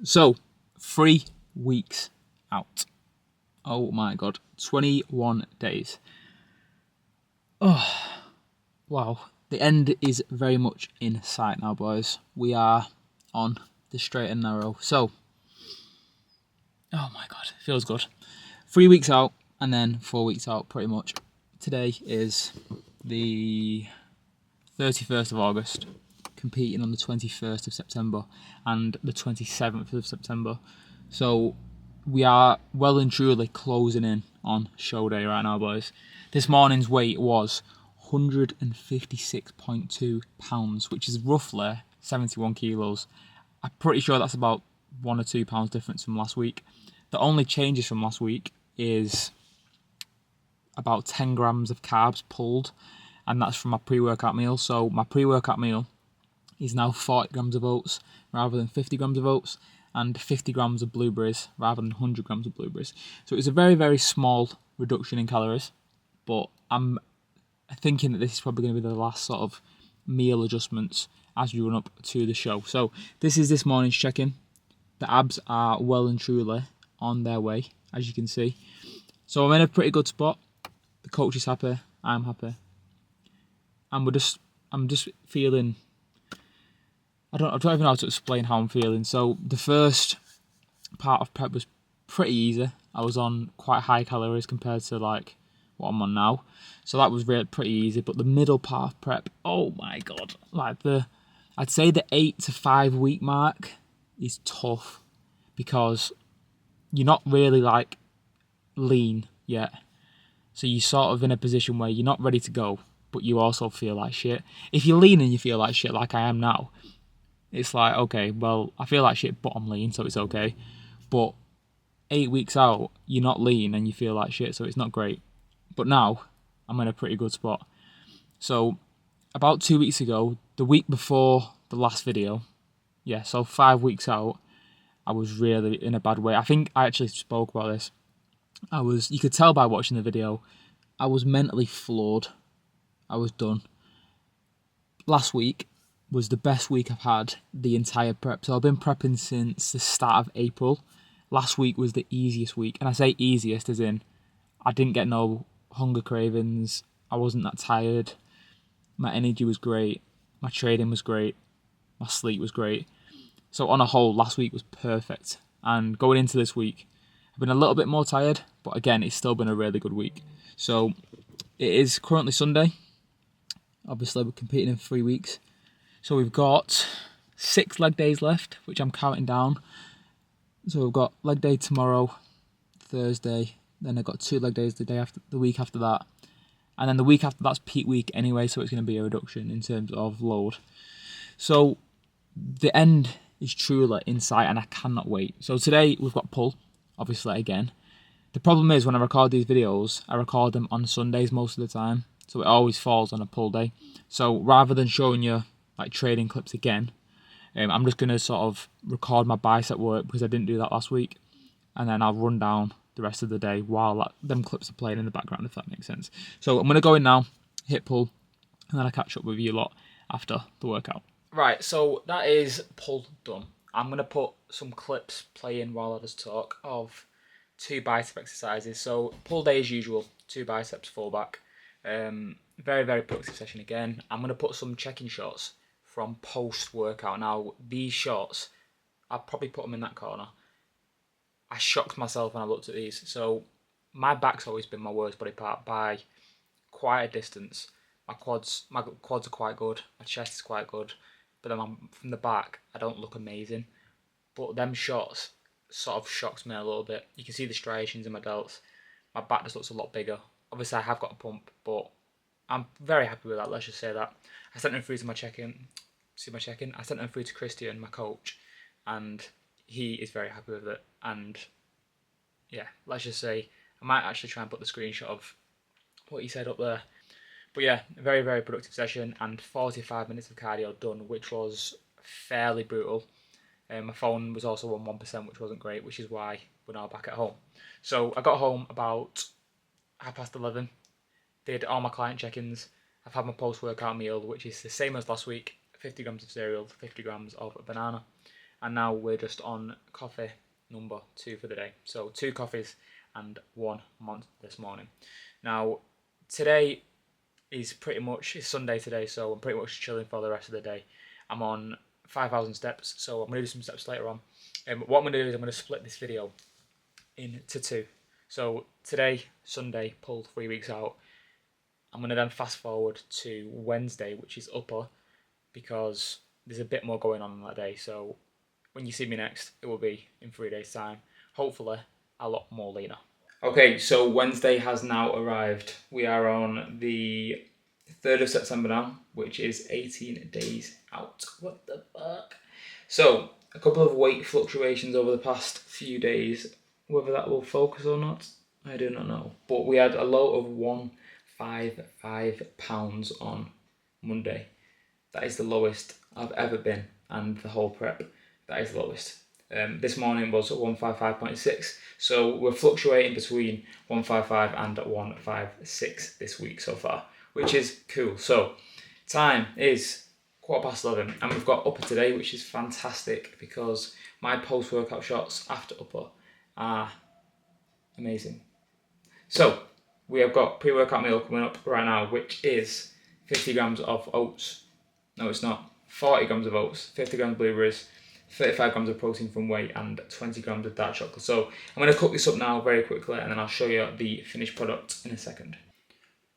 So, 3 weeks out. Oh my god, 21 days. Oh, wow. The end is very much in sight now, boys. We are on the straight and narrow. So, oh my god, it feels good. 3 weeks out, and then 4 weeks out, pretty much. Today is the 31st of August, competing on the 21st of September and the 27th of September. So we are well and truly closing in on show day right now, boys. This morning's weight was 156.2 pounds, which is roughly 71 kilos. I'm pretty sure that's about 1 or 2 pounds difference from last week. The only changes from last week is about 10 grams of carbs pulled, and that's from my pre-workout meal. So my pre-workout meal is now 40 grams of oats rather than 50 grams of oats, and 50 grams of blueberries rather than 100 grams of blueberries. So it's a very, very small reduction in calories, but I'm thinking that this is probably going to be the last sort of meal adjustments as we run up to the show. So this is this morning's check-in. The abs are well and truly on their way, as you can see. So I'm in a pretty good spot. The coach is happy. I'm happy. And I'm just feeling, I don't even know how to explain how I'm feeling. So the first part of prep was pretty easy. I was on quite high calories compared to like what I'm on now. So that was really pretty easy. But the middle part of prep, oh my god. I'd say the 8 to 5 week mark is tough because you're not really like lean yet. So you're sort of in a position where you're not ready to go, but you also feel like shit. If you're lean and you feel like shit like I am now, it's like, okay, well, I feel like shit, but I'm lean, so it's okay. But 8 weeks out, you're not lean and you feel like shit, so it's not great. But now, I'm in a pretty good spot. So, about 2 weeks ago, the week before the last video, yeah, so 5 weeks out, I was really in a bad way. I think I actually spoke about this. You could tell by watching the video, I was mentally floored. I was done. Last week was the best week I've had the entire prep. So I've been prepping since the start of April. Last week was the easiest week. And I say easiest as in, I didn't get no hunger cravings. I wasn't that tired. My energy was great. My training was great. My sleep was great. So on a whole, last week was perfect. And going into this week, I've been a little bit more tired, but again, it's still been a really good week. So it is currently Sunday. Obviously, we're competing in 3 weeks. So we've got 6 leg days left, which I'm counting down. So we've got leg day tomorrow, Thursday. Then I've got 2 leg days the week after that. And then the week after that's peak week anyway, so it's going to be a reduction in terms of load. So the end is truly in sight and I cannot wait. So today we've got pull, obviously again. The problem is when I record these videos, I record them on Sundays most of the time. So it always falls on a pull day. So rather than showing you like training clips again, I'm just going to sort of record my bicep work because I didn't do that last week. And then I'll run down the rest of the day while them clips are playing in the background, if that makes sense. So I'm going to go in now, hit pull, and then I'll catch up with you lot after the workout. Right, so that is pull done. I'm going to put some clips playing while I just talk of 2 bicep exercises. So pull day as usual, 2 biceps, 4 back. Very, very productive session again. I'm going to put some check-in shots from post-workout. Now, these shots, I'll probably put them in that corner. I shocked myself when I looked at these. So my back's always been my worst body part by quite a distance. My quads are quite good. My chest is quite good. But then from the back, I don't look amazing. But them shots sort of shocks me a little bit. You can see the striations in my delts. My back just looks a lot bigger. Obviously, I have got a pump, but I'm very happy with that. Let's just say that. I sent them through to my check-in. I sent them through to Christian, my coach, and he is very happy with it. And yeah, let's just say I might actually try and put the screenshot of what he said up there. But yeah, a very, very productive session and 45 minutes of cardio done, which was fairly brutal. My phone was also on 1%, which wasn't great, which is why we're now back at home. So I got home about 11:30, did all my client check-ins. I've had my post-workout meal, which is the same as last week, 50 grams of cereal, 50 grams of banana. and now we're just on coffee number 2 for the day. So 2 coffees and 1 Monster this morning. Now today is it's Sunday today, so I'm pretty much chilling for the rest of the day. I'm on 5,000 steps, so I'm going to do some steps later on. What I'm going to do is I'm going to split this video into 2. So today, Sunday, pulled 3 weeks out. I'm going to then fast forward to Wednesday, which is upper, because there's a bit more going on that day. So when you see me next, it will be in 3 days' time. Hopefully, a lot more leaner. Okay, so Wednesday has now arrived. We are on the 3rd of September now, which is 18 days out. What the fuck? So, a couple of weight fluctuations over the past few days. Whether that will focus or not, I do not know. But we had a low of 155 pounds on Monday. That is the lowest I've ever been, and the whole prep, that is the lowest. This morning was 155.6, so we're fluctuating between 155 and 156 this week so far, which is cool. So, time is 11:15, and we've got upper today, which is fantastic because my post-workout shots after upper are amazing. So, we have got pre-workout meal coming up right now, which is 50 grams of oats. No, it's not. 40 grams of oats, 50 grams of blueberries, 35 grams of protein from whey, and 20 grams of dark chocolate. So I'm going to cook this up now very quickly, and then I'll show you the finished product in a second.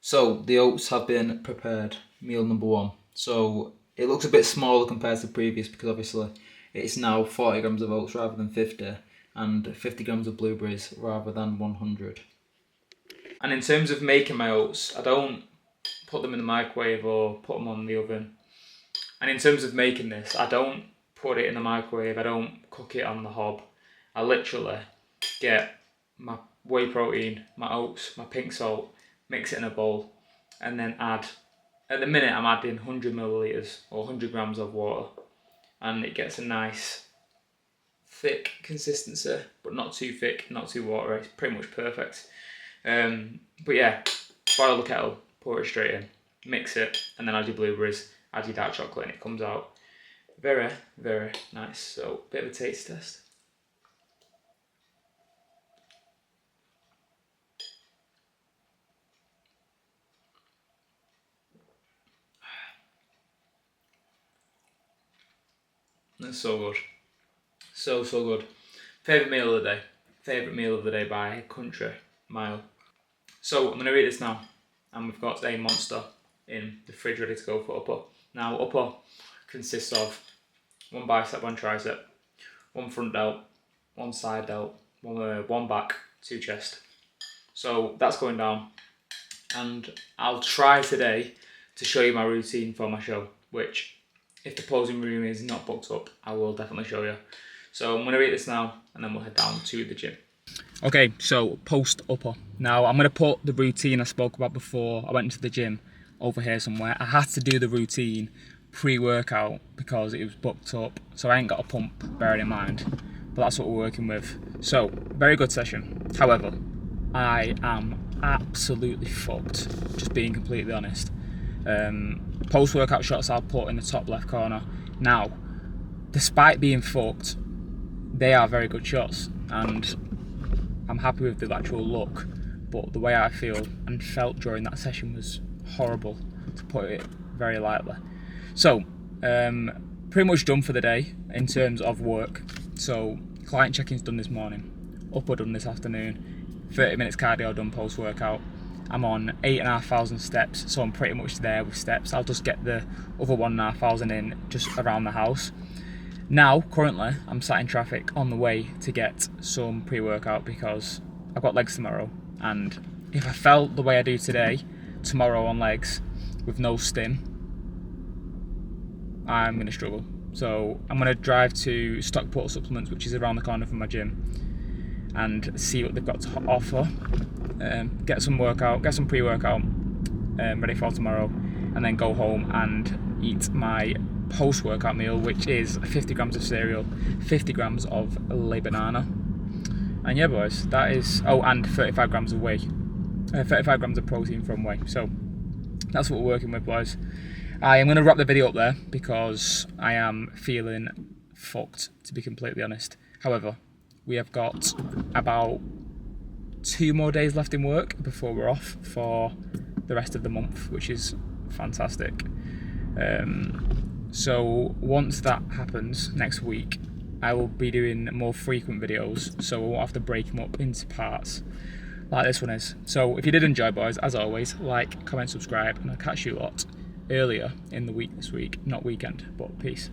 So the oats have been prepared, meal number 1. So it looks a bit smaller compared to previous because obviously it's now 40 grams of oats rather than 50, and 50 grams of blueberries rather than 100. And in terms of making my oats, I don't put them in the microwave or put them on the oven. And in terms of making this, I don't put it in the microwave, I don't cook it on the hob. I literally get my whey protein, my oats, my pink salt, mix it in a bowl, and then add, at the minute I'm adding 100 millilitres or 100 grams of water, and it gets a nice thick consistency, but not too thick, not too watery. It's pretty much perfect. But yeah, boil the kettle, pour it straight in, mix it, and then add your blueberries, add your dark chocolate, and it comes out very, very nice. So, bit of a taste test. That's so good. So good. Favourite meal of the day. Favourite meal of the day by a country mile. So, I'm going to read this now. And we've got a Monster in the fridge ready to go for upper. Now, upper consists of 1 bicep, 1 tricep, 1 front delt, 1 side delt, 1 back, 2 chest. So that's going down, and I'll try today to show you my routine for my show, which if the posing room is not booked up, I will definitely show you. So I'm going to eat this now, and then we'll head down to the gym. Okay, so post upper. Now I'm going to put the routine I spoke about before I went into the gym over here somewhere. I had to do the routine pre-workout because it was booked up, so I ain't got a pump, bearing in mind, but that's what we're working with. So, very good session. However, I am absolutely fucked, just being completely honest. Post-workout shots I'll put in the top left corner. Now, despite being fucked, they are very good shots, and I'm happy with the actual look, but the way I feel and felt during that session was horrible, to put it very lightly. So, pretty much done for the day in terms of work. So, client check-in's done this morning, upper done this afternoon, 30 minutes cardio done post-workout. I'm on 8,500 steps, so I'm pretty much there with steps. I'll just get the other 1,500 in just around the house. Now, currently, I'm sat in traffic on the way to get some pre-workout because I've got legs tomorrow, and if I felt the way I do today, tomorrow on legs, with no stim, I'm going to struggle. So I'm going to drive to Stockport Supplements, which is around the corner from my gym, and see what they've got to offer. Get some workout, get some pre-workout ready for tomorrow, and then go home and eat my post-workout meal, which is 50 grams of cereal, 50 grams of Le Banana, and yeah boys, that is, oh, and 35 grams of whey, 35 grams of protein from whey. So that's what we're working with, boys. I am going to wrap the video up there because I am feeling fucked, to be completely honest. However, we have got about 2 more days left in work before we're off for the rest of the month, which is fantastic. So once that happens next week, I will be doing more frequent videos, so we won't have to break them up into parts like this one is. So if you did enjoy, boys, as always, like, comment, subscribe, and I'll catch you a lot earlier in the week this week, not weekend, but peace.